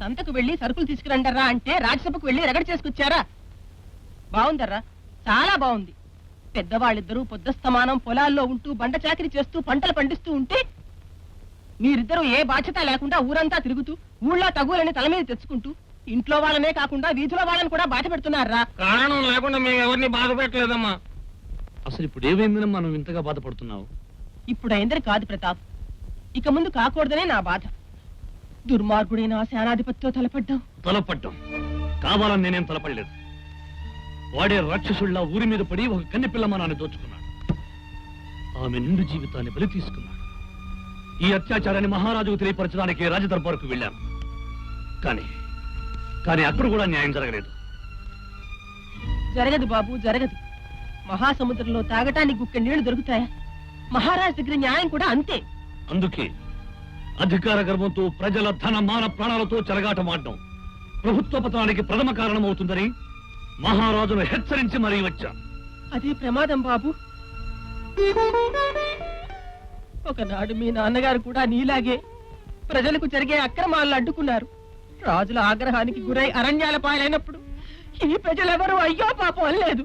సంతకు వెళ్లి సరుకులు తీసుకురండర్రా అంటే రాజ్యసభకు వెళ్లి రగడ చేసుకొచ్చారా? బాగుందర్రా, చాలా బాగుంది. పెద్దవాళ్ళిద్దరూ పొద్దస్తమానం పొలాల్లో ఉంటూ బండ చాకిరి చేస్తూ పంటలు పండిస్తూ ఉంటే మీరిద్దరూ ఏ బాధ్యత లేకుండా ఊరంతా తిరుగుతూ ఊళ్ళో తగులని తల మీద తెచ్చుకుంటూ ఇంట్లో వాళ్ళనే కాకుండా వీధిలో వాళ్ళని కూడా బాధ పెడుతున్నారా? కారణం లేకుండా మేము ఎవరిని బాధ పెట్టలేదమ్మా. అసలు ఇప్పుడు ఏమైందని మనం ఇంతగా బాధపడుతున్నావు? ఇప్పుడు అయిందని కాదు ప్రతాప్, ఇక ముందు కాకూడదనే నా బాధ. దుర్మార్గుడైన సేనాధిపతితో తలపడ్డం కావాలని నేనేం తలపడలేదు. వాడే రాక్షసుల్లా ఊరి మీద పడి ఒక కన్నె పిల్లమానాన్ని దోచుకున్నాడు. ఆమె నిండు జీవితాన్ని బలి తీసుకున్నాడు. ఈ అత్యాచారాన్ని మహారాజుకు తెలియపరచడానికి రాజదర్బారుకు వెళ్ళాను. కానీ అక్కడ కూడా న్యాయం జరగలేదు. జరగదు బాబు, జరగదు. మహాసముద్రంలో తాగటానికి గుక్క నీళ్లు దొరుకుతాయా? మహారాజు దగ్గర న్యాయం కూడా అంతే. అందుకే అధికార గర్వంతో ప్రజల ధన మాన ప్రాణాలతో చెలగాటమాడడం ప్రభుత్వ పతనానికి ప్రథమ కారణమవుతుందని మహారాజును హెచ్చరించి మరీ వచ్చా. అదే ప్రమాదం బాబు. ఒకనాడు మీ నాన్నగారు కూడా నీలాగే ప్రజలకు జరిగే అక్రమాలను అడ్డుకున్నారు. రాజుల ఆగ్రహానికి గురై అరణ్యాల పాలైనప్పుడు ఈ ప్రజలెవరూ అయ్యో పాపం అనలేదు.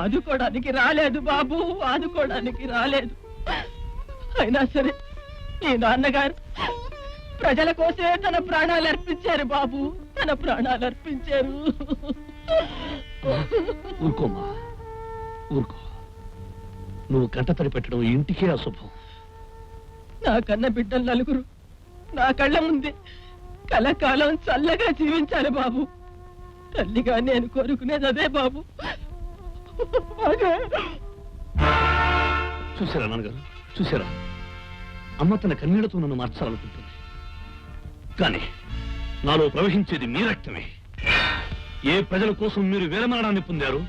ఆదుకోవడానికి రాలేదు బాబు, ఆదుకోవడానికి రాలేదు. అయినా సరే మీ నాన్నగారు ప్రజల కోసమే తన ప్రాణాలు అర్పించారు బాబు, తన ప్రాణాలు అర్పించారు. ఊరుకోమా, ఊరుకో. నువ్వు కంటతడి పెట్టడం ఇంటికే అశుభం. నా కన్న బిడ్డలు నలుగురు నా కళ్ళ ముందే కలకాలం చల్లగా జీవించాలి బాబు. తల్లిగా నేను కోరుకునేది అదే బాబు. చూసారా నాన్నగారు, చూసారా? అమ్మ తన కన్నీళ్లతో నన్ను మార్చాలనుకుంటుంది. కానీ నాలో ప్రవహించేది మీ రక్తమే. ఏ ప్రజల కోసం మీరు వీరమరణాన్ని పొందారు,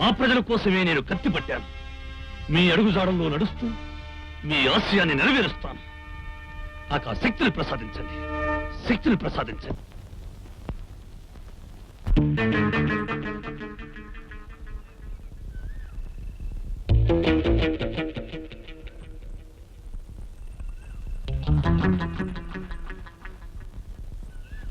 ఆ ప్రజల కోసమే నేను కత్తి పట్టాను. మీ అడుగుజాడల్లో నడుస్తూ మీ ఆశయాన్ని నెరవేరుస్తాను. నాకు ఆ శక్తిని ప్రసాదించండి, శక్తిని ప్రసాదించండి.